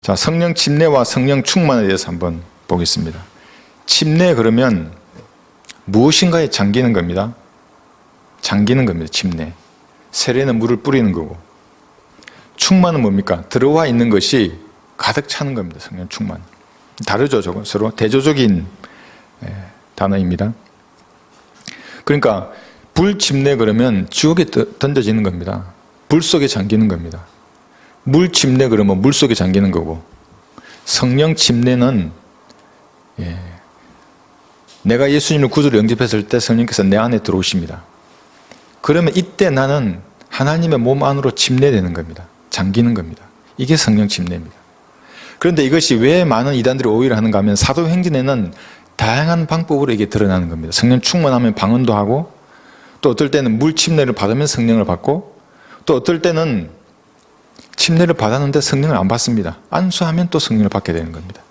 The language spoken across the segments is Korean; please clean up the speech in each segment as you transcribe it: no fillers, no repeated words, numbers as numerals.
자, 성령 침례와 성령 충만에 대해서 한번 보겠습니다. 침례 그러면 무엇인가에 잠기는 겁니다. 잠기는 겁니다. 침례. 세례는 물을 뿌리는 거고, 충만은 뭡니까? 들어와 있는 것이 가득 차는 겁니다. 성령 충만. 다르죠, 저거 서로 대조적인 단어입니다. 그러니까 불 침례 그러면 지옥에 던져지는 겁니다. 불 속에 잠기는 겁니다. 물 침례 그러면 물 속에 잠기는 거고, 성령 침례는 내가 예수님을 구주로 영접했을 때 성령께서 내 안에 들어오십니다. 그러면 이때 나는 하나님의 몸 안으로 침례되는 겁니다. 잠기는 겁니다. 이게 성령 침례입니다. 그런데 이것이 왜 많은 이단들이 오해를 하는가 하면 사도행전에는 다양한 방법으로 이게 드러나는 겁니다. 성령 충만하면 방언도 하고, 또 어떨 때는 물 침례를 받으면 성령을 받고, 또 어떨 때는 침례를 받았는데 성령을 안 받습니다. 안수하면 또 성령을 받게 되는 겁니다.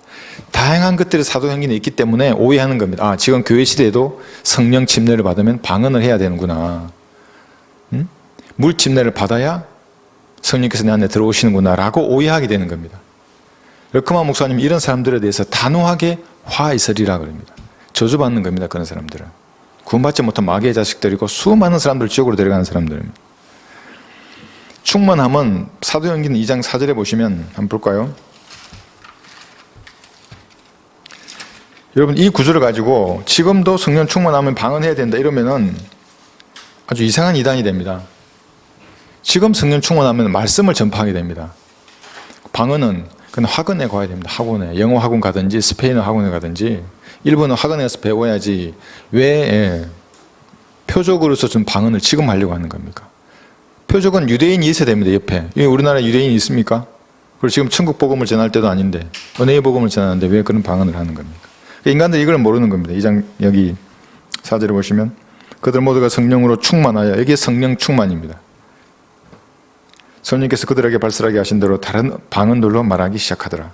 다양한 것들이 사도행전에 있기 때문에 오해하는 겁니다. 아, 지금 교회 시대에도 성령 침례를 받으면 방언을 해야 되는구나. 물 침례를 받아야 성령께서 내 안에 들어오시는구나 라고 오해하게 되는 겁니다. 러크만 목사님 이런 사람들에 대해서 단호하게 화 있으리라 그럽니다. 저주받는 겁니다. 그런 사람들은 구원받지 못한 마귀의 자식들이고 수많은 사람들 지옥으로 데려가는 사람들입니다. 충만함은 사도행전 2장 4절에 보시면 한번 볼까요? 여러분, 이 구절을 가지고 지금도 성령 충만하면 방언해야 된다 이러면은 아주 이상한 이단이 됩니다. 지금 성령 충만하면 말씀을 전파하게 됩니다. 방언은 그냥 학원에 가야 됩니다. 학원에. 영어 학원 가든지 스페인어 학원에 가든지 일본어 학원에 가서 배워야지 왜 표적으로서 좀 방언을 지금 하려고 하는 겁니까? 표적은 유대인이 있어야 됩니다. 옆에. 우리나라에 유대인이 있습니까? 그리고 지금 천국 복음을 전할 때도 아닌데 은혜의 복음을 전하는데 왜 그런 방언을 하는 겁니까? 인간들이 이걸 모르는 겁니다. 2장 여기 4절에 보시면 그들 모두가 성령으로 충만하여, 이게 성령 충만입니다. 성령께서 그들에게 발설하게 하신 대로 다른 방언들로 말하기 시작하더라.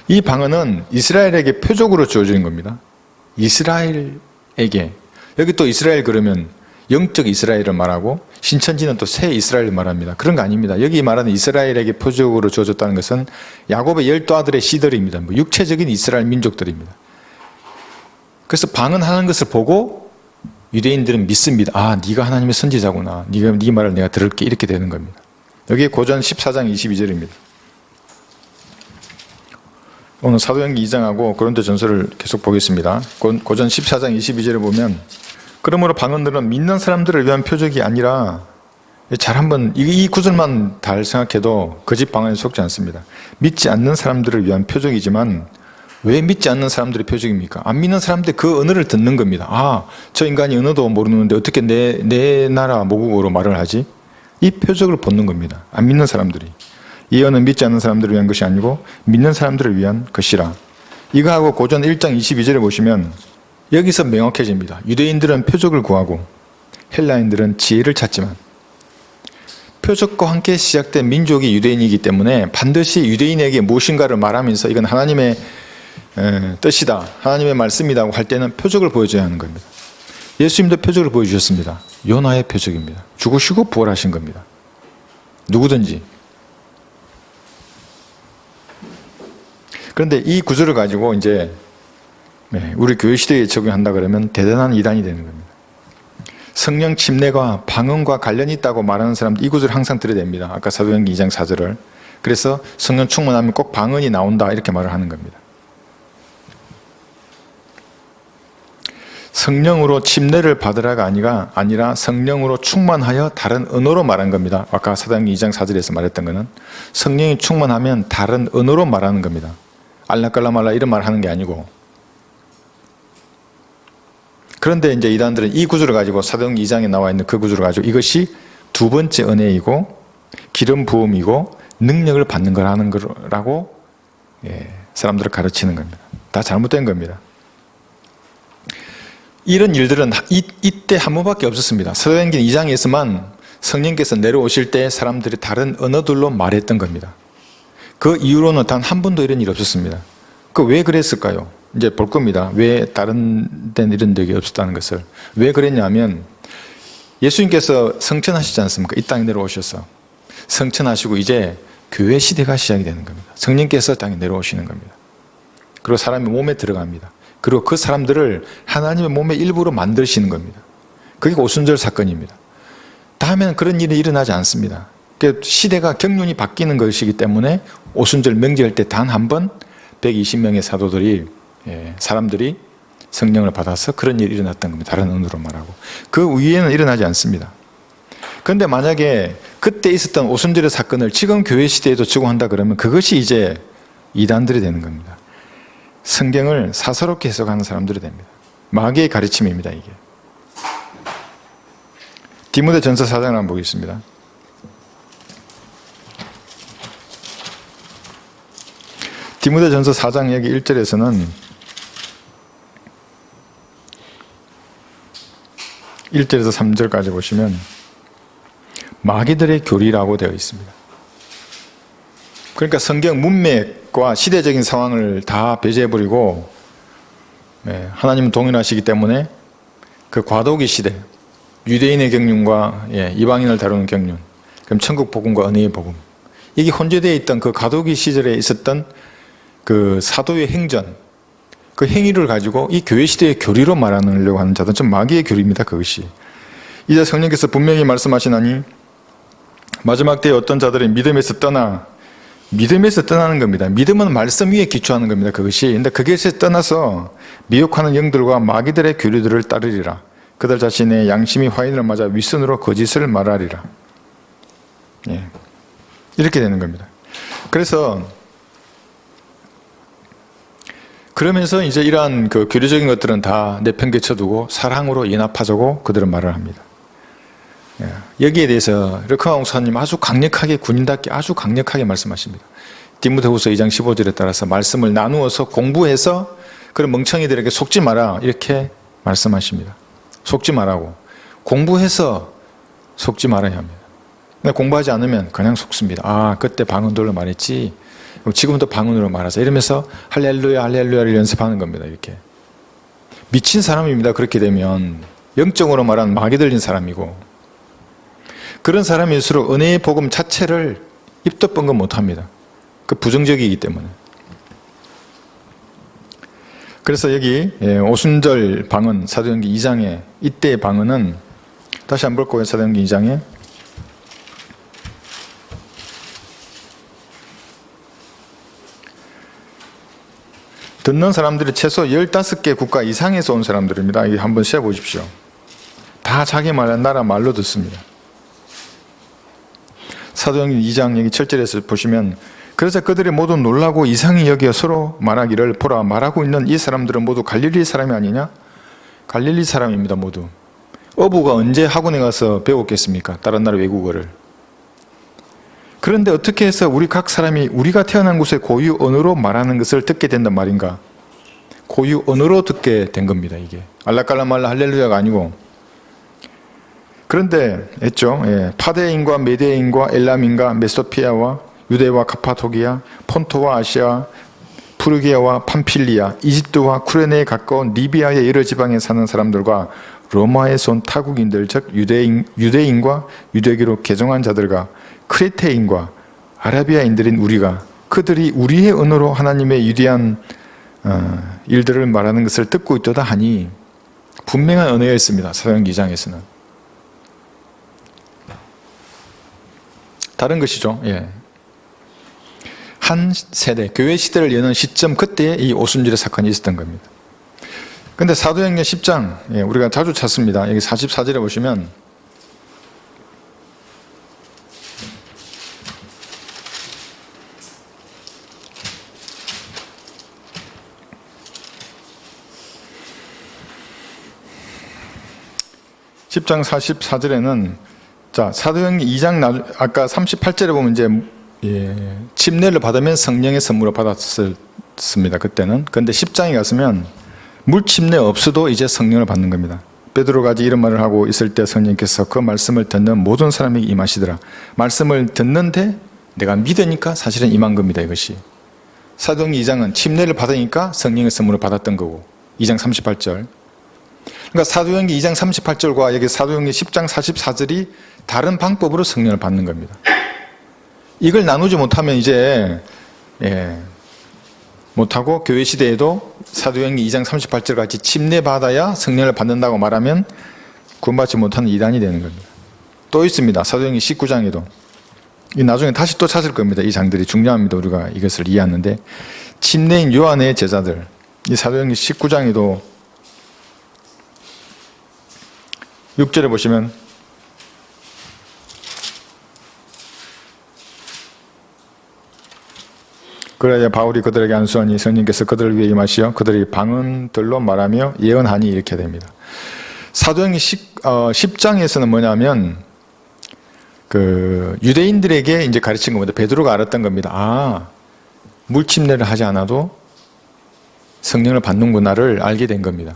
이 방언은 이스라엘에게 표적으로 주어지는 겁니다. 이스라엘에게. 여기 또 이스라엘 그러면 영적 이스라엘을 말하고 신천지는 또 새 이스라엘을 말합니다. 그런 거 아닙니다. 여기 말하는 이스라엘에게 표적으로 주어졌다는 것은 야곱의 12아들의 씨들입니다. 육체적인 이스라엘 민족들입니다. 그래서 방언하는 것을 보고 유대인들은 믿습니다. 아, 네가 하나님의 선지자구나. 네 말을 내가 들을게. 이렇게 되는 겁니다. 여기 고전 14장 22절입니다. 오늘 사도행전 2장하고 고린도전서를 계속 보겠습니다. 고전 14장 22절에 보면 그러므로 방언들은 믿는 사람들을 위한 표적이 아니라, 잘 한번 이 구절만 잘 생각해도 거짓 방언에 속지 않습니다. 믿지 않는 사람들을 위한 표적이지만 왜 믿지 않는 사람들의 표적입니까? 안 믿는 사람들 그 언어를 듣는 겁니다. 아, 저 인간이 언어도 모르는데 어떻게 내 나라 모국어로 말을 하지? 이 표적을 보는 겁니다. 안 믿는 사람들이. 이 언어는 믿지 않는 사람들을 위한 것이 아니고 믿는 사람들을 위한 것이라. 이거하고 고전 1장 22절에 보시면 여기서 명확해집니다. 유대인들은 표적을 구하고 헬라인들은 지혜를 찾지만, 표적과 함께 시작된 민족이 유대인이기 때문에 반드시 유대인에게 무엇인가를 말하면서 이건 하나님의 뜻이다, 하나님의 말씀이다 할 때는 표적을 보여줘야 하는 겁니다. 예수님도 표적을 보여주셨습니다. 요나의 표적입니다. 죽으시고 부활하신 겁니다. 누구든지. 그런데 이 구절을 가지고 이제 우리 교회 시대에 적용한다 그러면 대단한 이단이 되는 겁니다. 성령 침례가 방언과 관련이 있다고 말하는 사람들 이 구절을 항상 들어댑니다. 아까 사도행전 2장 4절을. 그래서 성령 충만하면 꼭 방언이 나온다 이렇게 말을 하는 겁니다. 성령으로 침례를 받으라가 아니라 성령으로 충만하여 다른 언어로 말한 겁니다. 아까 사도행전 2장 4절에서 말했던 것은 성령이 충만하면 다른 언어로 말하는 겁니다. 알라깔라말라 이런 말 하는 게 아니고. 그런데 이제 이단들은 이 구절을 가지고 사도행전 2장에 나와 있는 그 구절을 가지고 이것이 두 번째 은혜이고 기름 부음이고 능력을 받는 거라는 거라고 사람들을 가르치는 겁니다. 다 잘못된 겁니다. 이런 일들은 이때 한 번밖에 없었습니다. 사도행전 2장에서만 성령께서 내려오실 때 사람들이 다른 언어들로 말했던 겁니다. 그 이후로는 단 한 번도 이런 일이 없었습니다. 그 왜 그랬을까요? 이제 볼 겁니다. 왜 다른 데는 이런 적이 없었다는 것을. 왜 그랬냐면 예수님께서 성천하시지 않습니까? 이 땅에 내려오셔서 성천하시고 이제 교회 시대가 시작이 되는 겁니다. 성령께서 땅에 내려오시는 겁니다. 그리고 사람이 몸에 들어갑니다. 그리고 그 사람들을 하나님의 몸의 일부로 만드시는 겁니다. 그게 오순절 사건입니다. 다음에는 그런 일이 일어나지 않습니다. 시대가 경륜이 바뀌는 것이기 때문에 오순절 명절할 때 단 한 번 120명의 사도들이 사람들이 성령을 받아서 그런 일이 일어났던 겁니다. 다른 언어로 말하고. 그 위에는 일어나지 않습니다. 그런데 만약에 그때 있었던 오순절의 사건을 지금 교회 시대에도 적용한다 그러면 그것이 이제 이단들이 되는 겁니다. 성경을 사서롭게 해석하는 사람들이 됩니다. 마귀의 가르침입니다, 이게. 디모데전서 4장을 한번 보겠습니다. 디모데전서 4장 여기 1절에서는 1절에서 3절까지 보시면 마귀들의 교리라고 되어 있습니다. 그러니까 성경 문맥과 시대적인 상황을 다 배제해버리고 하나님은 동일하시기 때문에 그 과도기 시대, 유대인의 경륜과 이방인을 다루는 경륜, 그럼 천국 복음과 은혜의 복음, 이게 혼재되어 있던 그 과도기 시절에 있었던 그 사도의 행전, 그 행위를 가지고 이 교회 시대의 교리로 말하려고 하는 자들은 좀 마귀의 교리입니다. 그것이. 이제 성령께서 분명히 말씀하시나니 마지막 때에 어떤 자들이 믿음에서 떠나는 겁니다. 믿음은 말씀 위에 기초하는 겁니다. 그것이. 근데 그것에 떠나서 미혹하는 영들과 마귀들의 교리들을 따르리라. 그들 자신의 양심이 화인을 맞아 윗선으로 거짓을 말하리라. 이렇게 되는 겁니다. 그러면서 이제 이러한 그 교리적인 것들은 다 내팽개쳐두고 사랑으로 연합하자고 그들은 말을 합니다. 여기에 대해서 르크마 목사님 아주 강력하게, 군인답게 아주 강력하게 말씀하십니다. 디모데후서 2장 15절에 따라서 말씀을 나누어서 공부해서 그런 멍청이들에게 속지 마라, 이렇게 말씀하십니다. 속지 말라고. 공부해서 속지 말아야 합니다. 근데 공부하지 않으면 그냥 속습니다. 아, 그때 방언들로 말했지, 지금도 방언으로 말하자, 이러면서 할렐루야 할렐루야를 연습하는 겁니다. 이렇게 미친 사람입니다. 그렇게 되면 영적으로 말하는 마귀 들린 사람이고, 그런 사람일수록 은혜의 복음 자체를 입도 뻥긋 못합니다. 그 부정적이기 때문에. 그래서 여기 오순절 방언 사도행전 2장에 이때의 방언은 다시 한번 볼 거예요. 사도행전 2장에 듣는 사람들이 최소 15개 국가 이상에서 온 사람들입니다. 이거 한번 세어보십시오. 다 자기 나라 말로 듣습니다. 사도행전 2장 여기 7절에서 보시면 그래서 그들이 모두 놀라고 이상히 여겨 서로 말하기를 보라, 말하고 있는 이 사람들은 모두 갈릴리 사람이 아니냐? 갈릴리 사람입니다. 모두. 어부가 언제 학원에 가서 배웠겠습니까? 다른 나라 외국어를. 그런데 어떻게 해서 우리 각 사람이 우리가 태어난 곳의 고유 언어로 말하는 것을 듣게 된단 말인가? 고유 언어로 듣게 된 겁니다. 이게 알라깔라말라 할렐루야가 아니고. 그런데 했죠. 파데인과 메데인과 엘람인과 메소피아와 유대와 카파도기아, 폰토와 아시아, 푸르기아와 팜필리아, 이집트와 쿠레네에 가까운 리비아의 여러 지방에 사는 사람들과 로마에서 온 타국인들, 즉 유대인과 유대교로 개종한 자들과 크레테인과 아라비아인들인 우리가 그들이 우리의 언어로 하나님의 위대한 일들을 말하는 것을 듣고 있도다 하니, 분명한 언어가 있습니다. 사도행전 2장에서는. 다른 것이죠. 한 세대, 교회 시대를 여는 시점, 그때에 이 오순절의 사건이 있었던 겁니다. 그런데 사도행전 10장, 우리가 자주 찾습니다. 여기 44절에 보시면 (10장) 44절에는 자, 사도행전 2장 아까 38절에 보면 이제 침례를 받으면 성령의 선물을 받았습니다. 그때는. 그런데 10장에 갔으면 물 침례 없어도 이제 성령을 받는 겁니다. 베드로가 이런 말을 하고 있을 때 성령께서 그 말씀을 듣는 모든 사람에게 임하시더라. 말씀을 듣는데 내가 믿으니까 사실은 임한 겁니다. 이것이. 사도행전 2장은 침례를 받으니까 성령의 선물을 받았던 거고, 2장 38절. 그러니까 사도행전 2장 38절과 여기 사도행전 10장 44절이 다른 방법으로 성령을 받는 겁니다. 이걸 나누지 못하면 이제 못하고 교회 시대에도 사도행전 2장 38절 같이 침례받아야 성령을 받는다고 말하면 구원받지 못하는 이단이 되는 겁니다. 또 있습니다. 사도행전 19장에도. 이 나중에 다시 또 찾을 겁니다. 이 장들이 중요합니다. 우리가 이것을 이해하는데 침례인 요한의 제자들, 이 사도행전 19장에도 6절에 보시면 그래야 바울이 그들에게 안수하니 성령께서 그들을 위해 임하시어 그들이 방언들로 말하며 예언하니 이렇게 됩니다. 사도행전 10장에서는 뭐냐면 그 유대인들에게 이제 가르친 겁니다. 베드로가 알았던 겁니다. 물침례를 하지 않아도 성령을 받는구나를 알게 된 겁니다.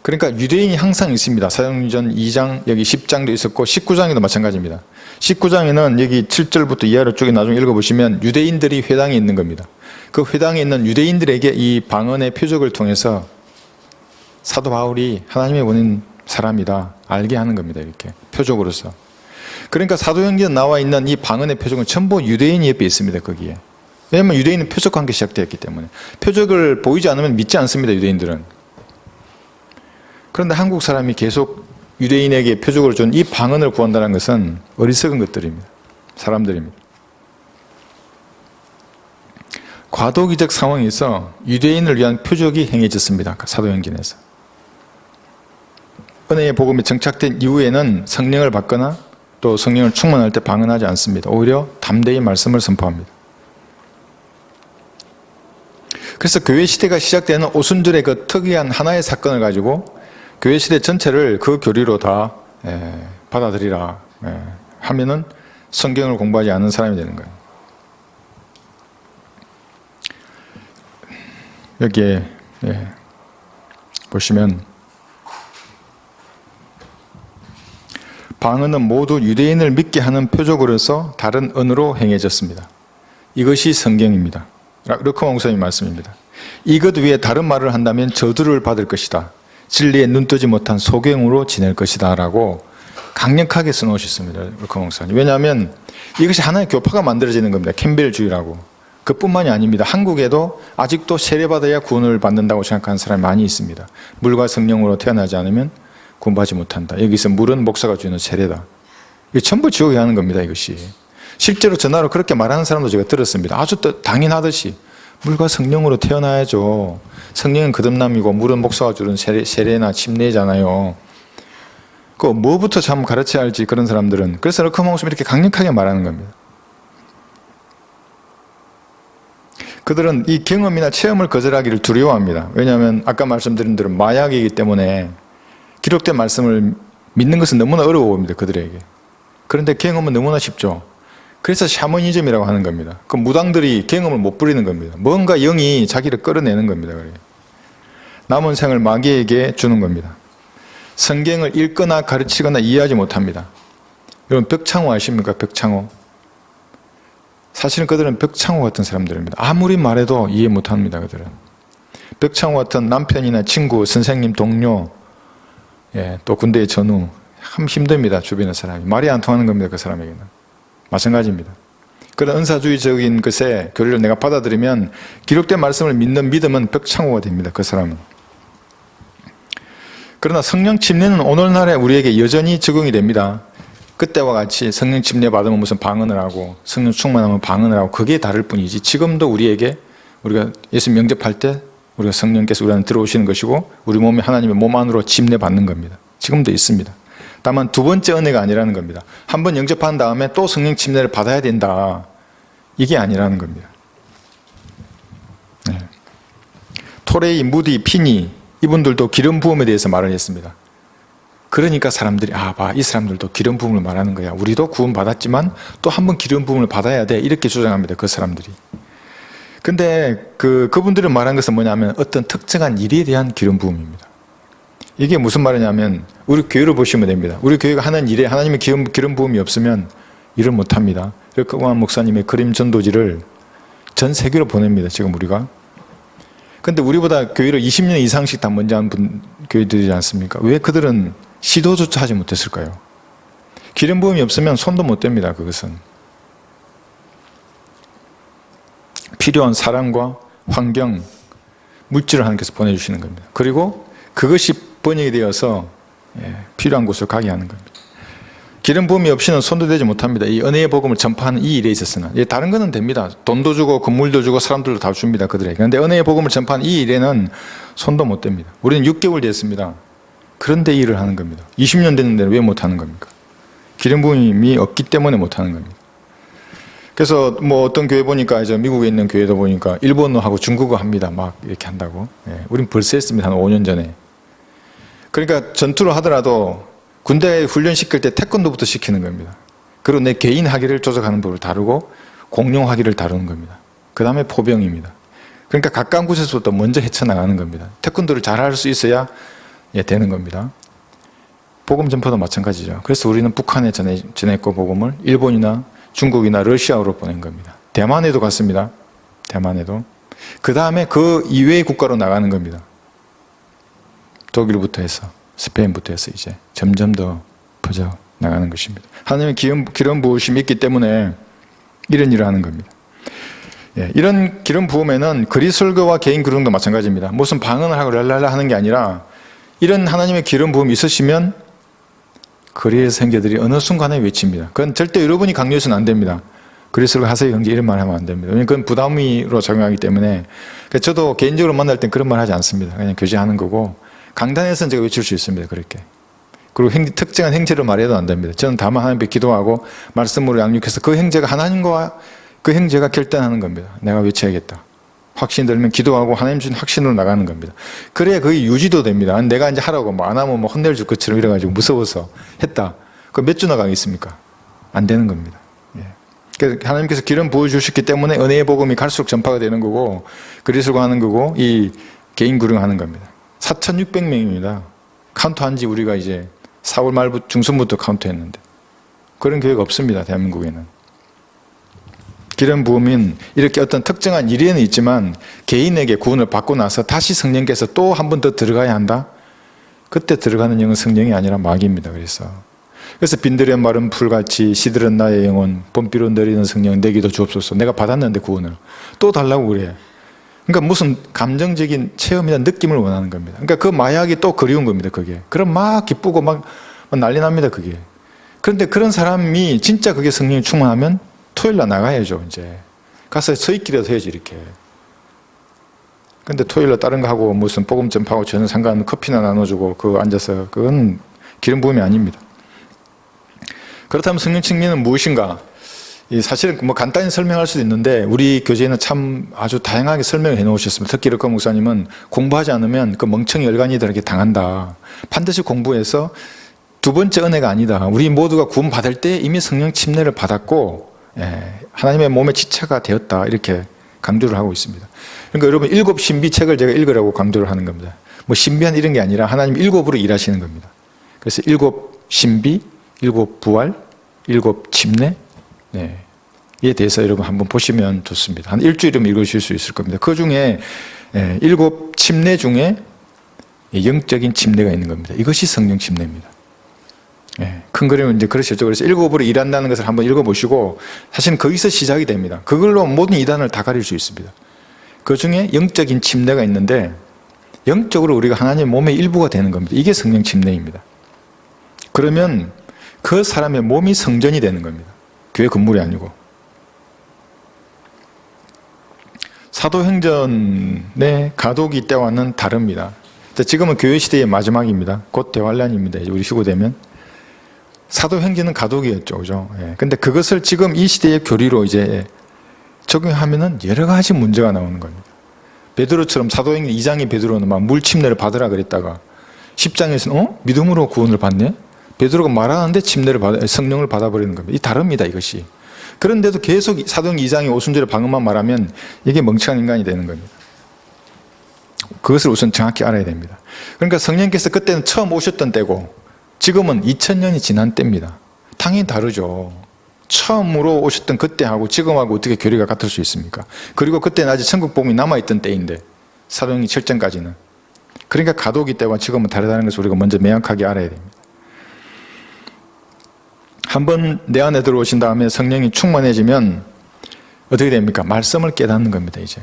그러니까 유대인이 항상 있습니다. 사도행전 2장, 여기 10장도 있었고 19장에도 마찬가지입니다. 19장에는 여기 7절부터 이하로 쭉 나중에 읽어보시면 유대인들이 회당에 있는 겁니다. 그 회당에 있는 유대인들에게 이 방언의 표적을 통해서 사도 바울이 하나님의 보낸 사람이다 알게 하는 겁니다. 이렇게 표적으로서. 그러니까 사도행전에 나와 있는 이 방언의 표적은 전부 유대인이 옆에 있습니다. 거기에. 왜냐하면 유대인은 표적과 함께 시작되었기 때문에. 표적을 보이지 않으면 믿지 않습니다. 유대인들은. 그런데 한국 사람이 계속 유대인에게 표적을 준 이 방언을 구한다는 것은 어리석은 것들입니다. 사람들입니다. 과도기적 상황에서 유대인을 위한 표적이 행해졌습니다. 사도행전에서. 은혜의 복음이 정착된 이후에는 성령을 받거나 또 성령을 충만할 때 방언하지 않습니다. 오히려 담대히 말씀을 선포합니다. 그래서 교회 시대가 시작되는 오순절의 그 특이한 하나의 사건을 가지고 교회 시대 전체를 그 교리로 다 받아들이라 하면은 성경을 공부하지 않는 사람이 되는 거예요. 여기에 보시면 방언은 모두 유대인을 믿게 하는 표적으로서 다른 언어로 행해졌습니다. 이것이 성경입니다. 르커 목사님 말씀입니다. 이것 위에 다른 말을 한다면 저주를 받을 것이다. 진리에 눈뜨지 못한 소경으로 지낼 것이다 라고 강력하게 써놓으셨습니다. 르커 목사님. 왜냐하면 이것이 하나의 교파가 만들어지는 겁니다. 캠벨주의라고. 그뿐만이 아닙니다. 한국에도 아직도 세례받아야 구원을 받는다고 생각하는 사람이 많이 있습니다. 물과 성령으로 태어나지 않으면 구원받지 못한다. 여기서 물은 목사가 주는 세례다. 이게 전부 지옥에 하는 겁니다. 이것이. 실제로 전화로 그렇게 말하는 사람도 제가 들었습니다. 아주 당연하듯이 물과 성령으로 태어나야죠. 성령은 거듭남이고 물은 목사가 주는 세례나 침례잖아요. 그 뭐부터 참 가르쳐야 할지 그런 사람들은. 그래서 르커 목사님이 이렇게 강력하게 말하는 겁니다. 그들은 이 경험이나 체험을 거절하기를 두려워합니다. 왜냐하면 아까 말씀드린 대로 마약이기 때문에 기록된 말씀을 믿는 것은 너무나 어려워 보입니다. 그들에게. 그런데 경험은 너무나 쉽죠. 그래서 샤머니즘이라고 하는 겁니다. 그 무당들이 경험을 못 부리는 겁니다. 뭔가 영이 자기를 끌어내는 겁니다. 남은 생을 마귀에게 주는 겁니다. 성경을 읽거나 가르치거나 이해하지 못합니다. 여러분 벽창호 아십니까? 벽창호. 사실은 그들은 벽창호 같은 사람들입니다. 아무리 말해도 이해 못합니다. 그들은. 벽창호 같은 남편이나 친구, 선생님, 동료, 또 군대의 전우 참 힘듭니다. 주변의 사람이. 말이 안 통하는 겁니다. 그 사람에게는. 마찬가지입니다. 그런 은사주의적인 것에 교리를 내가 받아들이면 기록된 말씀을 믿는 믿음은 벽창호가 됩니다. 그 사람은. 그러나 성령 침례는 오늘날에 우리에게 여전히 적용이 됩니다. 그때와 같이 성령 침례 받으면 무슨 방언을 하고 성령 충만하면 방언을 하고 그게 다를 뿐이지 지금도 우리에게 우리가 예수 영접할 때 우리가 성령께서 우리 안에 들어오시는 것이고 우리 몸이 하나님의 몸 안으로 침례 받는 겁니다. 지금도 있습니다. 다만 두 번째 은혜가 아니라는 겁니다. 한 번 영접한 다음에 또 성령 침례를 받아야 된다. 이게 아니라는 겁니다. 토레이, 무디, 피니 이분들도 기름 부음에 대해서 말을 했습니다. 그러니까 사람들이 이 사람들도 기름 부음을 말하는 거야. 우리도 구원 받았지만 또 한 번 기름 부음을 받아야 돼. 이렇게 주장합니다. 그 사람들이. 근데 그분들이 말한 것은 뭐냐면 어떤 특정한 일에 대한 기름 부음입니다. 이게 무슨 말이냐면 우리 교회를 보시면 됩니다. 우리 교회가 하는 일에 하나님의 기름 부음이 없으면 일을 못합니다. 르커만 목사님의 그림 전도지를 전 세계로 보냅니다. 지금 우리가. 근데 우리보다 교회를 20년 이상씩 다 먼저 한 교회들이지 않습니까? 왜 그들은 시도조차 하지 못했을까요? 기름 부음이 없으면 손도 못 댑니다. 그것은. 필요한 사랑과 환경, 물질을 하나님께서 보내주시는 겁니다. 그리고 그것이 번역이 되어서 필요한 곳으로 가게 하는 겁니다. 기름 부음이 없이는 손도 대지 못합니다. 이 은혜의 복음을 전파하는 이 일에 있어서는. 다른 거는 됩니다. 돈도 주고 건물도 주고 사람들도 다 줍니다. 그들에게. 그런데 은혜의 복음을 전파하는 이 일에는 손도 못 댑니다. 우리는 6개월 됐습니다. 그런데 이 일을 하는 겁니다. 20년 됐는데 왜 못하는 겁니까? 기름 부음이 없기 때문에 못하는 겁니다. 그래서 뭐 어떤 교회 보니까 이제 미국에 있는 교회도 보니까 일본어하고 중국어 합니다. 막 이렇게 한다고. 우린 벌써 했습니다. 한 5년 전에. 그러니까 전투를 하더라도 군대 훈련시킬 때 태권도부터 시키는 겁니다. 그리고 내 개인 학위를 조작하는 법을 다루고 공용 학위를 다루는 겁니다. 그 다음에 포병입니다. 그러니까 가까운 곳에서부터 먼저 헤쳐나가는 겁니다. 태권도를 잘할 수 있어야 되는 겁니다. 복음 전파도 마찬가지죠. 그래서 우리는 북한에 전했고 복음을 일본이나 중국이나 러시아로 보낸 겁니다. 대만에도 갔습니다. 대만에도. 그 다음에 그 이외의 국가로 나가는 겁니다. 독일부터 해서 스페인부터 해서 이제 점점 더 퍼져 나가는 것입니다. 하나님의 기름 부으심이 있기 때문에 이런 일을 하는 겁니다. 이런 기름 부음에는 그리설교와 개인 기름도 마찬가지입니다. 무슨 방언을 하고 랄랄라 하는 게 아니라 이런 하나님의 기름 부음이 있으시면 거리의 형제들이 어느 순간에 외칩니다. 그건 절대 여러분이 강요해서는 안 됩니다. 그리스도가 하세요 형제 이런 말 하면 안 됩니다. 왜냐하면 그건 부담으로 작용하기 때문에. 저도 개인적으로 만날 땐 그런 말 하지 않습니다. 그냥 교제하는 거고 강단에서는 제가 외칠 수 있습니다. 그렇게. 그리고 특정한 행제를 말해도 안 됩니다. 저는 다만 하나님 앞에 기도하고 말씀으로 양육해서 그 행제가 하나님과 그 행제가 결단하는 겁니다. 내가 외쳐야겠다. 확신 들면 기도하고 하나님 주신 확신으로 나가는 겁니다. 그래야 그게 유지도 됩니다. 내가 이제 하라고 뭐 안 하면 뭐 혼내줄 것처럼 이래가지고 무서워서 했다. 그 몇 주 나가겠습니까? 안 되는 겁니다. 그래서 하나님께서 기름 부어주셨기 때문에 은혜의 복음이 갈수록 전파가 되는 거고 그리스도가 하는 거고 이 개인 구령하는 겁니다. 4,600명입니다. 카운트한 지 우리가 이제 4월 말부터 중순부터 카운트했는데 그런 교회가 없습니다. 대한민국에는. 기름 부음은 이렇게 어떤 특정한 일에는 있지만 개인에게 구원을 받고 나서 다시 성령께서 또 한 번 더 들어가야 한다? 그때 들어가는 영은 성령이 아니라 마귀입니다. 그래서 빈들의 마른 풀같이 시들은 나의 영혼 봄비로 내리는 성령 내기도 주옵소서. 내가 받았는데 구원을 또 달라고 그래. 그러니까 무슨 감정적인 체험이나 느낌을 원하는 겁니다. 그러니까 그 마약이 또 그리운 겁니다. 그게. 그럼 막 기쁘고 막 난리 납니다. 그게. 그런데 그런 사람이 진짜 그게 성령이 충만하면 토요일 날 나가야죠. 이제 가서 서 있기라도 해야지 이렇게. 근데 토요일 날 다른 거 하고 무슨 복음 전파하고 전혀 상관없는 커피나 나눠주고 그거 앉아서 그건 기름 부음이 아닙니다. 그렇다면 성령 측면은 무엇인가? 사실은 뭐 간단히 설명할 수도 있는데 우리 교재에는 참 아주 다양하게 설명을 해놓으셨습니다. 특히 르커 목사님은 공부하지 않으면 그 멍청이 열간이들에게 당한다. 반드시 공부해서 두 번째 은혜가 아니다. 우리 모두가 구원 받을 때 이미 성령 침례를 받았고 하나님의 몸의 지체가 되었다. 이렇게 강조를 하고 있습니다. 그러니까 여러분 7 신비 책을 제가 읽으라고 강조를 하는 겁니다. 뭐 신비한 이런 게 아니라 하나님 7으로 일하시는 겁니다. 그래서 7 신비, 7 부활, 7 침례 이에 대해서 여러분 한번 보시면 좋습니다. 한 일주일이면 읽으실 수 있을 겁니다. 그 중에 7 침례 중에 영적인 침례가 있는 겁니다. 이것이 성령 침례입니다. 큰 그림은 이제 그러셨죠. 그래서 7으로 일한다는 것을 한번 읽어보시고 사실은 거기서 시작이 됩니다. 그걸로 모든 이단을 다 가릴 수 있습니다. 그 중에 영적인 침례가 있는데 영적으로 우리가 하나님의 몸의 일부가 되는 겁니다. 이게 성령 침례입니다. 그러면 그 사람의 몸이 성전이 되는 겁니다. 교회 건물이 아니고. 사도행전의 가독이 때와는 다릅니다. 지금은 교회 시대의 마지막입니다. 곧 대환란입니다. 우리 휴거되면. 사도행전은 가독이었죠. 그죠? 근데 그것을 지금 이 시대의 교리로 이제 적용하면은 여러 가지 문제가 나오는 겁니다. 베드로처럼 사도행전 2장의 베드로는 막 물 침례를 받으라 그랬다가 10장에서는 믿음으로 구원을 받네? 베드로가 말하는데 성령을 받아버리는 겁니다. 이 다릅니다. 이것이. 그런데도 계속 사도행전 2장의 오순절의 방언만 말하면 이게 멍청한 인간이 되는 겁니다. 그것을 우선 정확히 알아야 됩니다. 그러니까 성령께서 그때는 처음 오셨던 때고 지금은 2000년이 지난 때입니다. 당연히 다르죠. 처음으로 오셨던 그때하고 지금하고 어떻게 교리가 같을 수 있습니까? 그리고 그때는 아직 천국 복음이 남아있던 때인데 사도행전 7장까지는. 그러니까 가독이 때와 지금은 다르다는 것을 우리가 먼저 명확하게 알아야 됩니다. 한번 내 안에 들어오신 다음에 성령이 충만해지면 어떻게 됩니까? 말씀을 깨닫는 겁니다, 이제.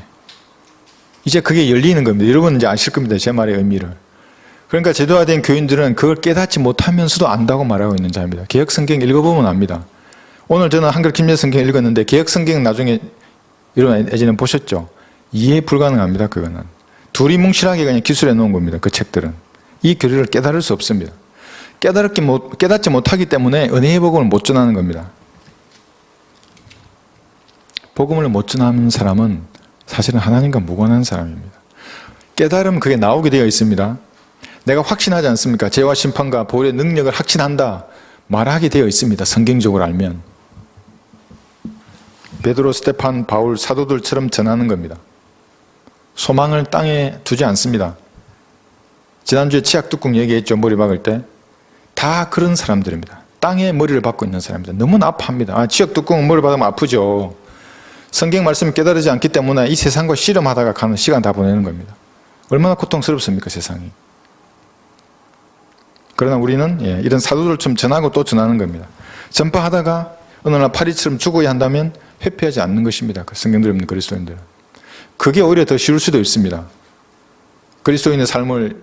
이제 그게 열리는 겁니다. 여러분 이제 아실 겁니다, 제 말의 의미를. 그러니까 제도화된 교인들은 그걸 깨닫지 못하면서도 안다고 말하고 있는 자입니다. 개혁성경 읽어보면 압니다. 오늘 저는 한글 김제 성경 읽었는데 개혁성경 나중에 여러분 예전에 보셨죠? 이해 불가능합니다, 그거는. 둘이 뭉실하게 그냥 기술해 놓은 겁니다, 그 책들은. 이 교리를 깨달을 수 없습니다. 깨닫지 못하기 때문에 은혜의 복음을 못 전하는 겁니다. 복음을 못 전하는 사람은 사실은 하나님과 무관한 사람입니다. 깨달으면 그게 나오게 되어 있습니다. 내가 확신하지 않습니까? 죄와 심판과 보혈의 능력을 확신한다 말하게 되어 있습니다. 성경적으로 알면. 베드로, 스테판, 바울, 사도들처럼 전하는 겁니다. 소망을 땅에 두지 않습니다. 지난주에 치약뚜껑 얘기했죠, 머리 박을 때. 다 그런 사람들입니다. 땅에 머리를 박고 있는 사람입니다. 너무나 아파합니다. 치약뚜껑은 머리 박으면 아프죠. 성경 말씀을 깨달지 않기 때문에 이 세상과 씨름하다가 가는 시간 다 보내는 겁니다. 얼마나 고통스럽습니까, 세상이. 그러나 우리는 이런 사도들처럼 전하고 또 전하는 겁니다. 전파하다가 어느 날 파리처럼 죽어야 한다면 회피하지 않는 것입니다. 성경들에 없는 그리스도인들은. 그게 오히려 더 쉬울 수도 있습니다. 그리스도인의 삶을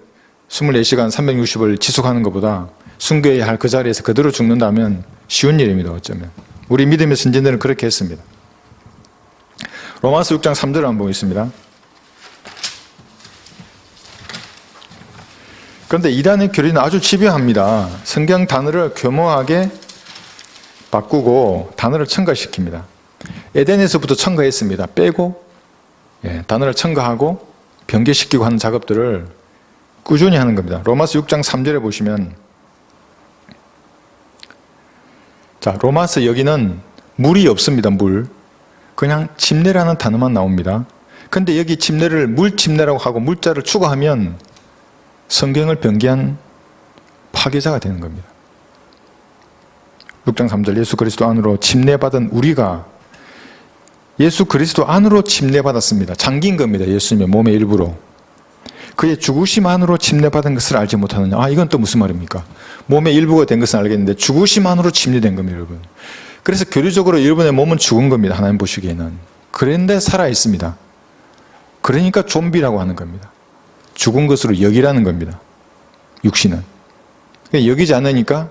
24시간 360을 지속하는 것보다 순교해야 할 그 자리에서 그대로 죽는다면 쉬운 일입니다. 어쩌면. 우리 믿음의 선진들은 그렇게 했습니다. 로마서 6장 3절을 한번 보겠습니다. 그런데 이단의 교리는 아주 집요합니다. 성경 단어를 교묘하게 바꾸고 단어를 첨가시킵니다. 에덴에서부터 첨가했습니다. 빼고 단어를 첨가하고 변개시키고 하는 작업들을 꾸준히 하는 겁니다. 로마서 6장 3절에 보시면, 자, 로마서 여기는 물이 없습니다. 물. 그냥 침례라는 단어만 나옵니다. 근데 여기 침례를 물침례라고 하고 물자를 추가하면 성경을 변개한 파괴자가 되는 겁니다. 6장 3절, 예수 그리스도 안으로 침례받은 우리가, 예수 그리스도 안으로 침례받았습니다. 잠긴 겁니다. 예수님의 몸의 일부로. 그의 죽으심 안으로 침례받은 것을 알지 못하느냐. 이건 또 무슨 말입니까? 몸의 일부가 된 것은 알겠는데 죽으심 안으로 침례된 겁니다, 여러분. 그래서 교리적으로 여러분의 몸은 죽은 겁니다, 하나님 보시기에는. 그런데 살아있습니다. 그러니까 좀비라고 하는 겁니다. 죽은 것으로 여기라는 겁니다, 육신은. 여기지 않으니까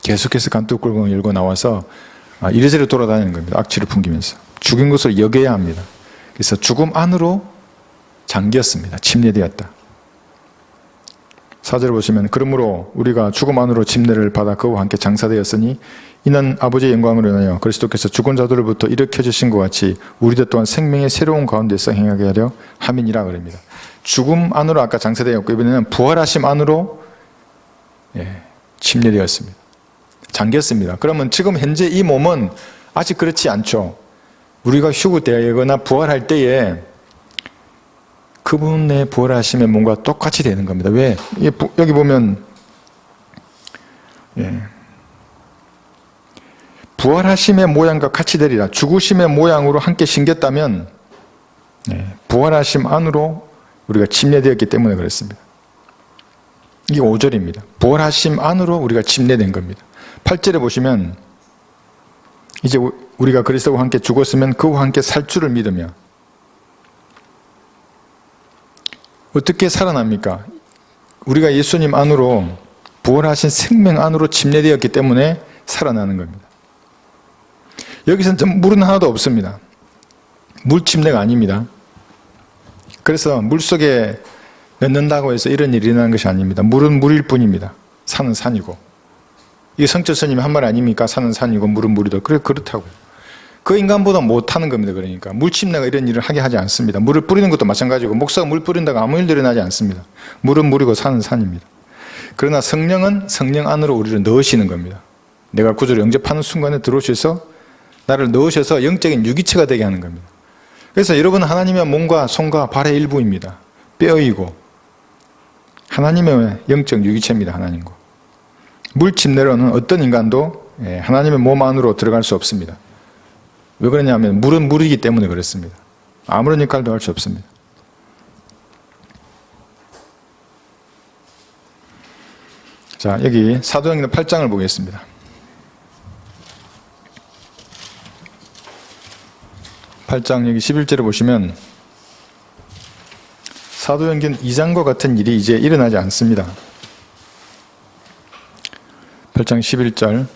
계속해서 간뚜껑을 열고 나와서 이래저래 돌아다니는 겁니다. 악취를 풍기면서. 죽인 것을 여겨야 합니다. 그래서 죽음 안으로 잠겼습니다. 침례되었다. 4절 보시면, 그러므로 우리가 죽음 안으로 침례를 받아 그와 함께 장사되었으니 이는 아버지의 영광으로 인하여 그리스도께서 죽은 자들로부터 일으켜 주신 것 같이 우리도 또한 생명의 새로운 가운데서 행하게 하려 함이니라 그럽니다. 죽음 안으로 아까 장사되었고 이번에는 부활하심 안으로 침례되었습니다. 잠겼습니다. 그러면 지금 현재 이 몸은 아직 그렇지 않죠. 우리가 휴거되거나 부활할 때에 그분의 부활하심의 몸과 똑같이 되는 겁니다. 왜? 여기 보면 부활하심의 모양과 같이 되리라. 죽으심의 모양으로 함께 신겼다면 부활하심 안으로 우리가 침례되었기 때문에 그렇습니다. 이게 5절입니다. 부활하심 안으로 우리가 침례된 겁니다. 8절에 보시면, 이제 우리가 그리스도와 함께 죽었으면 그와 함께 살 줄을 믿으며. 어떻게 살아납니까? 우리가 예수님 안으로, 부활하신 생명 안으로 침례되었기 때문에 살아나는 겁니다. 여기서는 물은 하나도 없습니다. 물 침례가 아닙니다. 그래서 물속에 넣는다고 해서 이런 일이 일어나는 것이 아닙니다. 물은 물일 뿐입니다. 산은 산이고. 이게 성철 스님이 한 말 아닙니까? 산은 산이고 물은 물이다. 그렇다고. 그 인간보다 못하는 겁니다. 그러니까 물침례가 이런 일을 하게 하지 않습니다. 물을 뿌리는 것도 마찬가지고, 목사가 물 뿌린다고 아무 일도 일어나지 않습니다. 물은 물이고 산은 산입니다. 그러나 성령은 성령 안으로 우리를 넣으시는 겁니다. 내가 구주를 영접하는 순간에 들어오셔서 나를 넣으셔서 영적인 유기체가 되게 하는 겁니다. 그래서 여러분은 하나님의 몸과 손과 발의 일부입니다. 뼈이고 하나님의 영적 유기체입니다. 하나님과. 물 침례로는 어떤 인간도 하나님의 몸 안으로 들어갈 수 없습니다. 왜 그러냐면 물은 물이기 때문에 그렇습니다. 아무런 역할도 할 수 없습니다. 자, 여기 사도행전 8장을 보겠습니다. 8장 여기 11절에 보시면 사도행전 2장과 같은 일이 이제 일어나지 않습니다. 8장 11절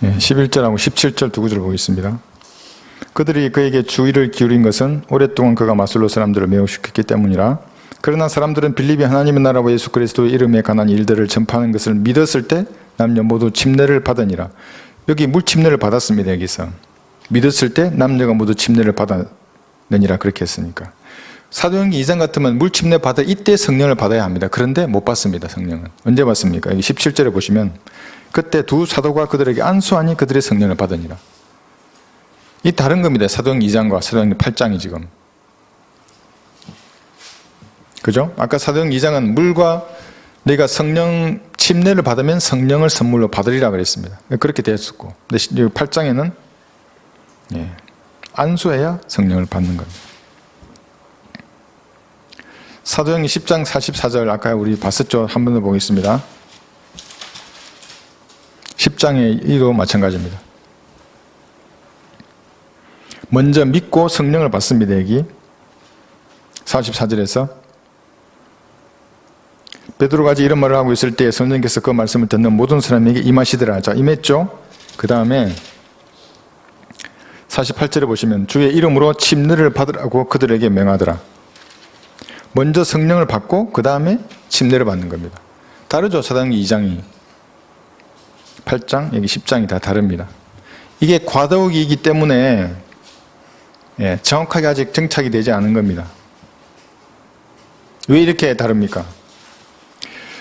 예, 11절하고 17절 두 구절을 보겠습니다. 그들이 그에게 주의를 기울인 것은 오랫동안 그가 마술로 사람들을 매혹시켰기 때문이라. 그러나 사람들은 빌립이 하나님의 나라와 예수 그리스도의 이름에 관한 일들을 전파하는 것을 믿었을 때 남녀 모두 침례를 받으니라. 여기 물 침례를 받았습니다. 여기서 믿었을 때 남녀가 모두 침례를 받았느니라 그렇게 했으니까. 사도행전 2장 같으면 물 침례 받아 이때 성령을 받아야 합니다. 그런데 못 받습니다. 성령은 언제 받습니까? 여기 17절에 보시면 그때 두 사도가 그들에게 안수하니 그들의 성령을 받으니라. 이 다른 겁니다. 사도행전 2장과 사도행전 8장이 지금. 그죠? 아까 사도행전 2장은 물과 내가 성령 침례를 받으면 성령을 선물로 받으리라 그랬습니다. 그렇게 되었었고. 근데 8장에는 안수해야 성령을 받는 겁니다. 사도행전 10장 44절 아까 우리 봤었죠? 한 번 더 보겠습니다. 10장의 이도 마찬가지입니다. 먼저 믿고 성령을 받습니다. 여기 44절에서 베드로가 아직 이런 말을 하고 있을 때 성령께서 그 말씀을 듣는 모든 사람에게 임하시더라. 자, 임했죠? 그 다음에 48절에 보시면 주의 이름으로 침례를 받으라고 그들에게 명하더라. 먼저 성령을 받고 그 다음에 침례를 받는 겁니다. 다르죠? 사도행전 2장이 8장, 여기 10장이 다 다릅니다. 이게 과도기이기 때문에 정확하게 아직 정착이 되지 않은 겁니다. 왜 이렇게 다릅니까?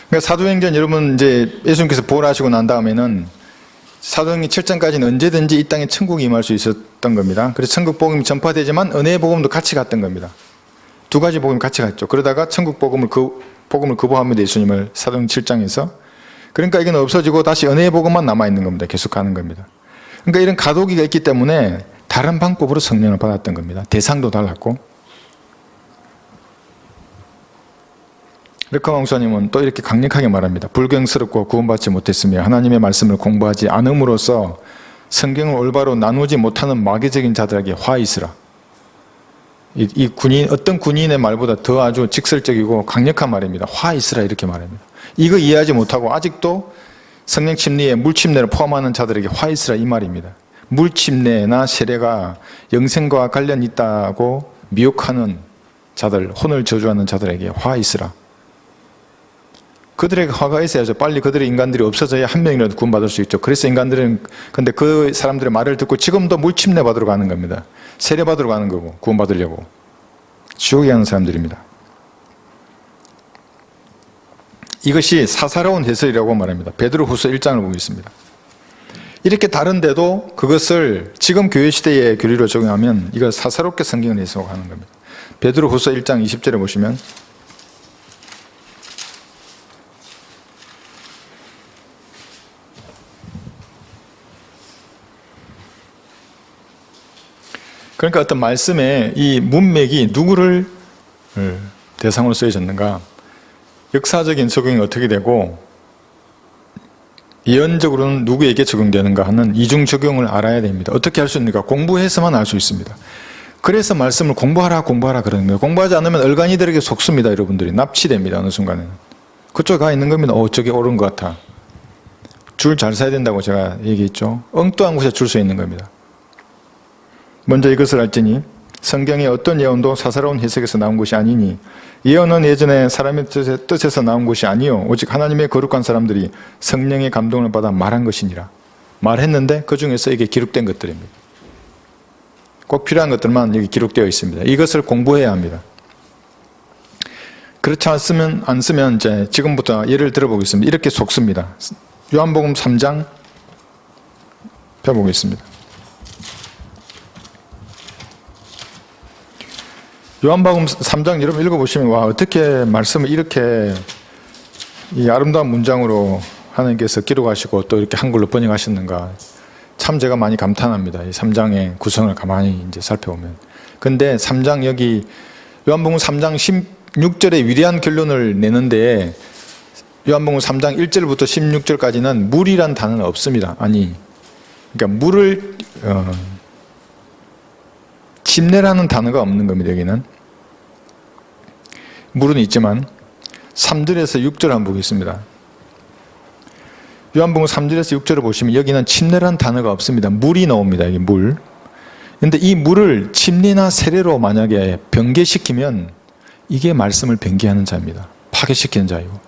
그러니까 사도행전 여러분 이제 예수님께서 부활하시고 난 다음에는 사도행전 7장까지는 언제든지 이 땅에 천국이 임할 수 있었던 겁니다. 그래서 천국 복음이 전파되지만 은혜의 복음도 같이 갔던 겁니다. 두 가지 복음이 같이 갔죠. 그러다가 천국 복음을 거부합니다. 예수님을 사도행전 7장에서. 그러니까 이건 없어지고 다시 은혜의 복음만 남아있는 겁니다. 계속 가는 겁니다. 그러니까 이런 가도기가 있기 때문에 다른 방법으로 성령을 받았던 겁니다. 대상도 달랐고. 르커 목사님은 또 이렇게 강력하게 말합니다. 불경스럽고 구원받지 못했으며 하나님의 말씀을 공부하지 않음으로써 성경을 올바로 나누지 못하는 마귀적인 자들에게 화 있으라. 이 군인, 어떤 군인의 말보다 더 아주 직설적이고 강력한 말입니다. 화 있으라 이렇게 말합니다. 이거 이해하지 못하고 아직도 성령 침례에 물 침례를 포함하는 자들에게 화 있으라 이 말입니다. 물 침례나 세례가 영생과 관련이 있다고 미혹하는 자들, 혼을 저주하는 자들에게 화 있으라. 그들에게 화가 있어야죠. 빨리 그들의 인간들이 없어져야 한 명이라도 구원받을 수 있죠. 그래서 인간들은 근데 그 사람들의 말을 듣고 지금도 물 침례 받으러 가는 겁니다. 세례 받으러 가는 거고 구원받으려고. 지옥에 가는 사람들입니다. 이것이 사사로운 해설이라고 말합니다. 베드로후서 1장을 보겠습니다. 이렇게 다른데도 그것을 지금 교회 시대의 교리로 적용하면 이걸 사사롭게 성경을 해석하는 겁니다. 베드로후서 1장 20절에 보시면 그러니까 어떤 말씀에 이 문맥이 누구를 대상으로 쓰여졌는가, 역사적인 적용이 어떻게 되고 예언적으로는 누구에게 적용되는가 하는 이중 적용을 알아야 됩니다. 어떻게 할 수 있는가? 공부해서만 알 수 있습니다. 그래서 말씀을 공부하라 그러는 거예요. 공부하지 않으면 얼간이들에게 속습니다. 여러분들이 납치됩니다. 어느 순간에는. 그쪽에 가 있는 겁니다. 저게 옳은 것 같아. 줄 잘 서야 된다고 제가 얘기했죠. 엉뚱한 곳에 줄 서 있는 겁니다. 먼저 이것을 알지니 성경의 어떤 예언도 사사로운 해석에서 나온 것이 아니니 예언은 예전에 사람의 뜻에서 나온 것이 아니요 오직 하나님의 거룩한 사람들이 성령의 감동을 받아 말한 것이니라. 말했는데 그 중에서 이게 기록된 것들입니다. 꼭 필요한 것들만 여기 기록되어 있습니다. 이것을 공부해야 합니다. 그렇지 않으면 이제 지금부터 예를 들어보겠습니다. 이렇게 속습니다. 요한복음 3장 펴보겠습니다. 요한복음 3장 여러분 읽어보시면 와 어떻게 말씀을 이렇게 이 아름다운 문장으로 하나님께서 기록하시고 또 이렇게 한글로 번역하셨는가 참 제가 많이 감탄합니다. 이 3장의 구성을 가만히 이제 살펴보면. 근데 3장 여기 요한복음 3장 6절에 위대한 결론을 내는데 요한복음 3장 1절부터 16절까지는 물이란 단어는 없습니다. 아니, 그러니까 물을 침례라는 단어가 없는 겁니다. 여기는 물은 있지만 3절에서 6절 한번 보겠습니다. 요한복음 3절에서 6절을 보시면 여기는 침례라는 단어가 없습니다. 물이 나옵니다. 이게 물. 그런데 이 물을 침례나 세례로 만약에 변개시키면 이게 말씀을 변개하는 자입니다. 파괴시키는 자이고.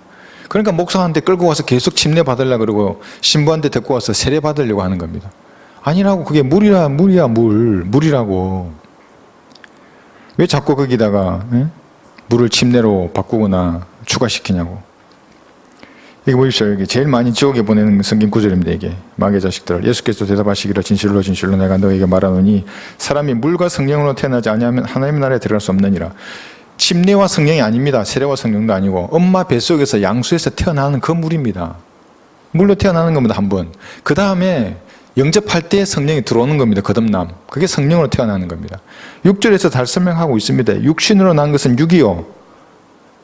그러니까 목사한테 끌고 와서 계속 침례 받으려고 그러고 신부한테 데리고 와서 세례 받으려고 하는 겁니다. 아니라고. 그게 물이라고. 왜 자꾸 거기다가 물을 침례로 바꾸거나 추가시키냐고. 이게 보십시오. 여기 제일 많이 지옥에 보내는 성경 구절입니다. 이게 마귀의 자식들. 예수께서 대답하시기를 진실로 진실로 내가 너에게 말하노니 사람이 물과 성령으로 태어나지 아니하면 하나님의 나라에 들어갈 수 없느니라. 침례와 성령이 아닙니다. 세례와 성령도 아니고 엄마 뱃속에서 양수에서 태어나는 그 물입니다. 물로 태어나는 겁니다. 한 번. 그 다음에 영접할 때 성령이 들어오는 겁니다. 거듭남. 그게 성령으로 태어나는 겁니다. 6절에서 잘 설명하고 있습니다. 육신으로 난 것은 육이요.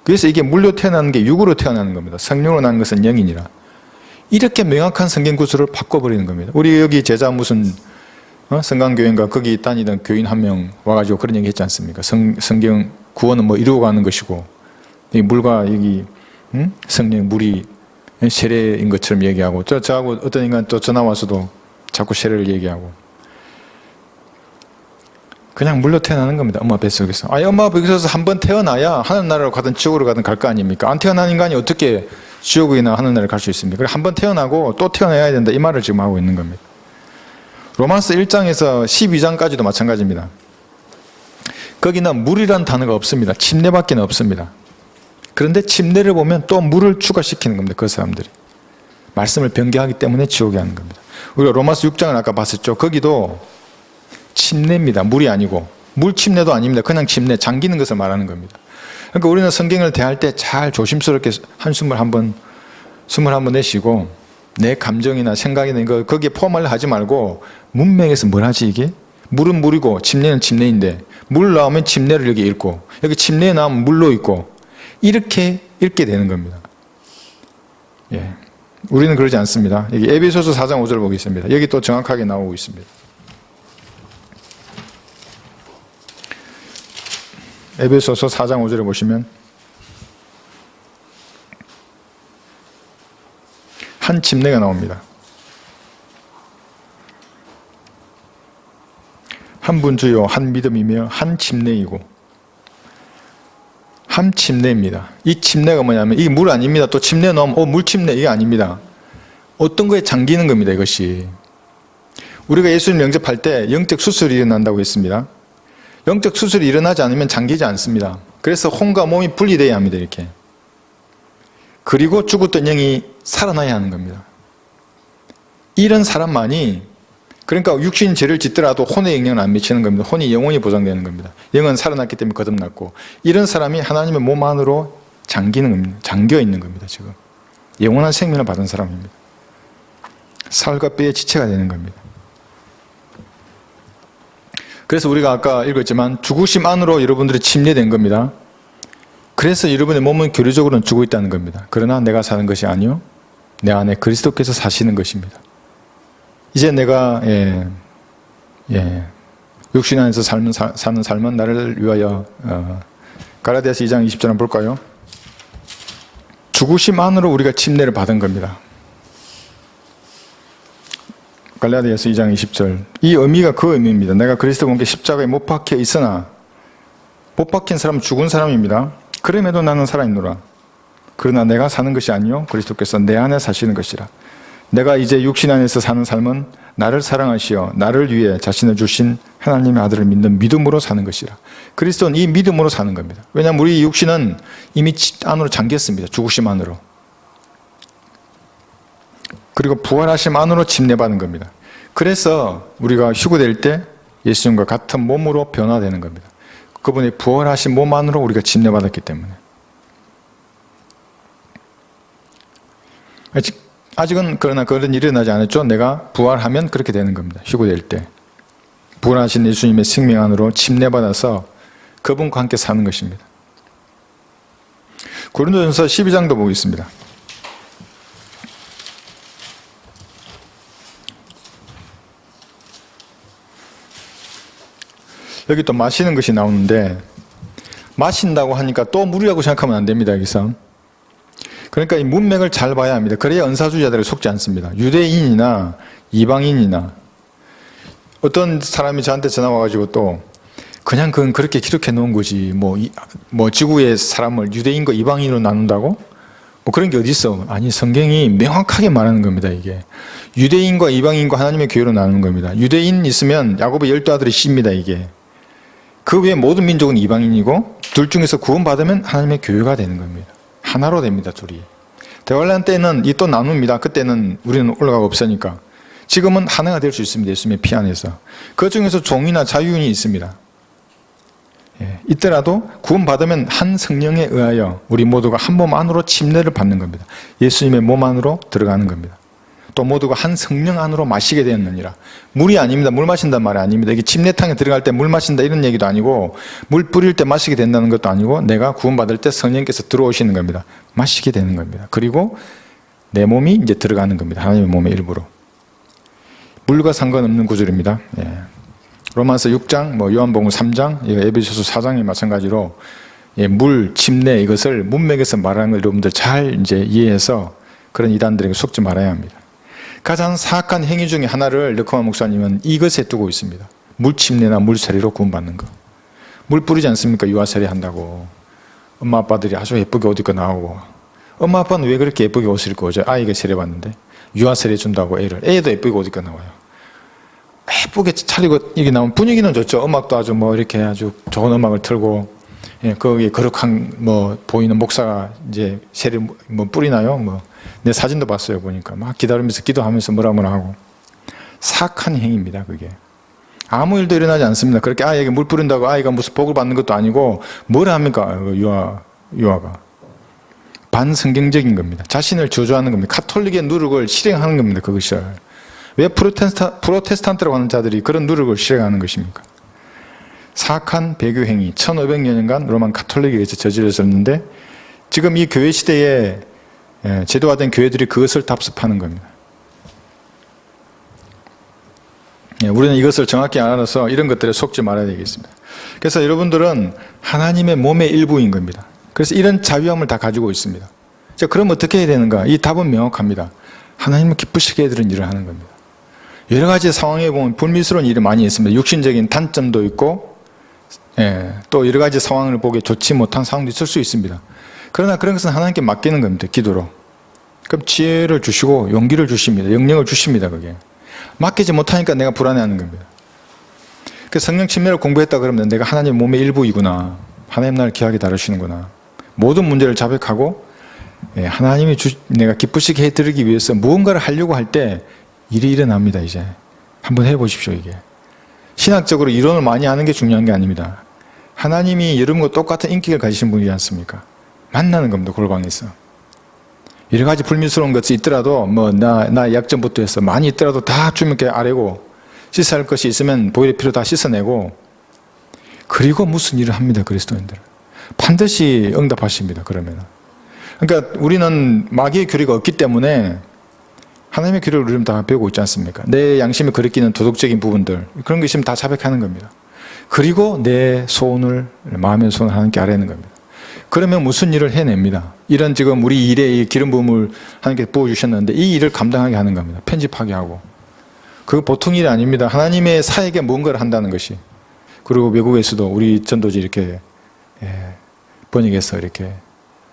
그래서 이게 물로 태어나는 게 육으로 태어나는 겁니다. 성령으로 난 것은 영이니라. 이렇게 명확한 성경 구절을 바꿔버리는 겁니다. 우리 여기 제자 무슨 성강교회인가 거기 다니던 교인 한 명 와가지고 그런 얘기 했지 않습니까? 성경 구원은 뭐 이루어 가는 것이고 이 물과 여기 성령 물이 세례인 것처럼 얘기하고 저하고 어떤 인간 또 전화 와서도 자꾸 세례를 얘기하고 그냥 물로 태어나는 겁니다. 엄마 뱃속에서. 아니 엄마 뱃속에서 한번 태어나야 하늘 나라로 가든 지옥으로 가든 갈 거 아닙니까? 안 태어난 인간이 어떻게 지옥이나 하늘 나라를 갈 수 있습니까? 그래 한번 태어나고 또 태어나야 된다 이 말을 지금 하고 있는 겁니다. 로마서 1장에서 12장까지도 마찬가지입니다. 거기는 물이란 단어가 없습니다. 침례밖에 없습니다. 그런데 침례를 보면 또 물을 추가시키는 겁니다. 그 사람들이. 말씀을 변개하기 때문에 지옥에 하는 겁니다. 우리가 로마서 6장을 아까 봤었죠. 거기도 침례입니다. 물이 아니고. 물 침례도 아닙니다. 그냥 침례, 잠기는 것을 말하는 겁니다. 그러니까 우리는 성경을 대할 때 잘 조심스럽게 숨을 한번 내쉬고 내 감정이나 생각이나 이거 거기에 포함을 하지 말고 문맥에서 뭘 하지 이게? 물은 물이고 침례는 침례인데 물 나오면 침례를 여기 읽고 여기 침례 나오면 물로 읽고 이렇게 읽게 되는 겁니다. 예. 우리는 그러지 않습니다. 여기 에베소서 4장 5절 보겠습니다. 여기 또 정확하게 나오고 있습니다. 에베소서 4장 5절에 보시면 한 침례가 나옵니다. 한 분 주요 한 믿음이며 한 침례이고 한 침례입니다. 이 침례가 뭐냐면 이게 물 아닙니다. 또 침례 넣으면 물 침례 이게 아닙니다. 어떤 거에 잠기는 겁니다. 이것이 우리가 예수님 영접할 때 영적 수술이 일어난다고 했습니다. 영적 수술이 일어나지 않으면 잠기지 않습니다. 그래서 혼과 몸이 분리되어야 합니다. 이렇게. 그리고 죽었던 영이 살아나야 하는 겁니다. 이런 사람만이 그러니까 육신 죄를 짓더라도 혼의 영향을 안 미치는 겁니다. 혼이 영원히 보장되는 겁니다. 영은 살아났기 때문에 거듭났고 이런 사람이 하나님의 몸 안으로 잠기는 겁니다. 잠겨 있는 겁니다. 지금 영원한 생명을 받은 사람입니다. 살과 뼈의 지체가 되는 겁니다. 그래서 우리가 아까 읽었지만 죽으심 안으로 여러분들이 침례된 겁니다. 그래서 여러분의 몸은 교리적으로는 죽어 있다는 겁니다. 그러나 내가 사는 것이 아니요 내 안에 그리스도께서 사시는 것입니다. 이제 내가 육신 안에서 사는 삶은 나를 위하여 갈라디아서 2장 20절 한번 볼까요? 죽으심 안으로 우리가 침례를 받은 겁니다. 갈라디아서 2장 20절. 이 의미가 그 의미입니다. 내가 그리스도와 함께 십자가에 못 박혀 있으나 못 박힌 사람은 죽은 사람입니다. 그럼에도 나는 살아있노라. 그러나 내가 사는 것이 아니요 그리스도께서 내 안에 사시는 것이라. 내가 이제 육신 안에서 사는 삶은 나를 사랑하시어 나를 위해 자신을 주신 하나님의 아들을 믿는 믿음으로 사는 것이라. 그리스도는 이 믿음으로 사는 겁니다. 왜냐하면 우리 육신은 이미 안으로 잠겼습니다. 죽으심 안으로. 그리고 부활하심 안으로 침례받은 겁니다. 그래서 우리가 휴거될 때 예수님과 같은 몸으로 변화되는 겁니다. 그분이 부활하신 몸 안으로 우리가 침례받았기 때문에. 아직은 그러나 그런 일이 일어나지 않았죠. 내가 부활하면 그렇게 되는 겁니다. 휴거될 때. 부활하신 예수님의 생명 안으로 침례받아서 그분과 함께 사는 것입니다. 고린도전서 12장도 보겠습니다. 여기 또 마시는 것이 나오는데, 마신다고 하니까 또 물이라고 생각하면 안 됩니다, 여기서. 그러니까 이 문맥을 잘 봐야 합니다. 그래야 은사주의자들이 속지 않습니다. 유대인이나 이방인이나 어떤 사람이 저한테 전화 와가지고 또 그냥 그건 그렇게 기록해 놓은 거지. 뭐 지구의 사람을 유대인과 이방인으로 나눈다고? 뭐 그런 게 어디 있어? 아니, 성경이 명확하게 말하는 겁니다, 이게. 유대인과 이방인과 하나님의 교회로 나누는 겁니다. 유대인 있으면 야곱의 12아들이 씨입니다, 이게. 그 외에 모든 민족은 이방인이고 둘 중에서 구원받으면 하나님의 교회가 되는 겁니다. 하나로 됩니다, 둘이. 대환란 때는 이 또 나눕니다. 그때는 우리는 올라가고 없으니까. 지금은 하나가 될 수 있습니다, 예수님의 피 안에서. 그 중에서 종이나 자유인이 있습니다. 있더라도 구원받으면 한 성령에 의하여 우리 모두가 한 몸 안으로 침례를 받는 겁니다. 예수님의 몸 안으로 들어가는 겁니다. 또 모두가 한 성령 안으로 마시게 되었느니라. 물이 아닙니다. 물 마신단 말이 아닙니다. 이게 침례탕에 들어갈 때 물 마신다 이런 얘기도 아니고, 물 뿌릴 때 마시게 된다는 것도 아니고, 내가 구원받을 때 성령께서 들어오시는 겁니다. 마시게 되는 겁니다. 그리고 내 몸이 이제 들어가는 겁니다. 하나님의 몸의 일부로. 물과 상관없는 구절입니다. 로마서 6장, 요한복음 3장, 에베소서 4장이 마찬가지로 물, 침례 이것을 문맥에서 말하는 걸 여러분들 잘 이제 이해해서 그런 이단들에게 속지 말아야 합니다. 가장 사악한 행위 중에 하나를 르코마 목사님은 이것에 두고 있습니다. 물침례나 물세례로 구원받는 거. 물 뿌리지 않습니까? 유아세례 한다고. 엄마 아빠들이 아주 예쁘게 옷 입고 나오고. 엄마 아빠는 왜 그렇게 예쁘게 옷을 입고 오죠? 아이가 세례 받는데. 유아세례 준다고 애도 예쁘게 옷 입고 나와요. 예쁘게 차리고 이게 나오면 분위기는 좋죠. 음악도 아주 이렇게 아주 좋은 음악을 틀고, 거기에 거룩한 보이는 목사가 이제 세례 뿌리나요? 내 사진도 봤어요, 보니까. 막 기다리면서 기도하면서 뭐라 하고. 사악한 행위입니다, 그게. 아무 일도 일어나지 않습니다. 그렇게 아이에게 물 뿌린다고 아이가 무슨 복을 받는 것도 아니고, 뭐라 합니까, 유아가. 반성경적인 겁니다. 자신을 저주하는 겁니다. 카톨릭의 누룩을 실행하는 겁니다, 그것이. 왜 프로테스탄트라고 하는 자들이 그런 누룩을 실행하는 것입니까? 사악한 배교 행위, 1500년간 로만 카톨릭에 의해서 저질러졌는데, 지금 이 교회 시대에 제도화된 교회들이 그것을 답습하는 겁니다. 우리는 이것을 정확히 알아서 이런 것들에 속지 말아야 되겠습니다. 그래서 여러분들은 하나님의 몸의 일부인 겁니다. 그래서 이런 자유함을 다 가지고 있습니다. 자, 그럼 어떻게 해야 되는가? 이 답은 명확합니다. 하나님을 기쁘시게 해드리는 일을 하는 겁니다. 여러 가지 상황에 보면 불미스러운 일이 많이 있습니다. 육신적인 단점도 있고, 또 여러 가지 상황을 보기에 좋지 못한 상황도 있을 수 있습니다. 그러나 그런 것은 하나님께 맡기는 겁니다, 기도로. 그럼 지혜를 주시고 용기를 주십니다. 영령을 주십니다, 그게. 맡기지 못하니까 내가 불안해하는 겁니다. 그 성령 침례를 공부했다 그러면 내가 하나님 몸의 일부이구나. 하나님 나를 귀하게 다루시는구나. 모든 문제를 자백하고, 하나님이 내가 기쁘시게 해드리기 위해서 무언가를 하려고 할 때 일이 일어납니다, 이제. 한번 해보십시오, 이게. 신학적으로 이론을 많이 하는 게 중요한 게 아닙니다. 하나님이 여러분과 똑같은 인격을 가지신 분이지 않습니까? 만나는 겁니다, 골방에서. 여러 가지 불미스러운 것이 있더라도, 나 약점부터 해서 많이 있더라도 다 주님께 아뢰고, 씻어야 할 것이 있으면 보혈의 피로 다 씻어내고, 그리고 무슨 일을 합니다, 그리스도인들. 반드시 응답하십니다, 그러면. 그러니까 우리는 마귀의 교리가 없기 때문에 하나님의 교리를 우리는 다 배우고 있지 않습니까? 내 양심에 거리끼는 도덕적인 부분들, 그런 게 있으면 다 자백하는 겁니다. 그리고 내 소원을, 마음의 소원을 하나님께 아뢰는 겁니다. 그러면 무슨 일을 해냅니다. 이런 지금 우리 일에 기름 부음을 하나님께 부어주셨는데 이 일을 감당하게 하는 겁니다. 편집하게 하고. 그거 보통 일이 아닙니다. 하나님의 사에게 뭔가를 한다는 것이. 그리고 외국에서도 우리 전도지 이렇게 번역해서 이렇게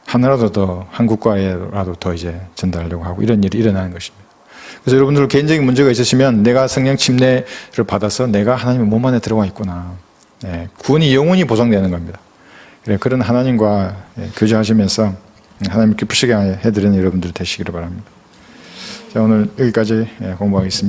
하나라도 더, 한국과라도 더 이제 전달하려고 하고 이런 일이 일어나는 것입니다. 그래서 여러분들 개인적인 문제가 있으시면 내가 성령 침례를 받아서 내가 하나님의 몸 안에 들어가 있구나. 구원이 영원히 보장되는 겁니다. 그런 하나님과 교제하시면서 하나님을 기쁘시게 해드리는 여러분들 되시기를 바랍니다. 자, 오늘 여기까지 공부하겠습니다.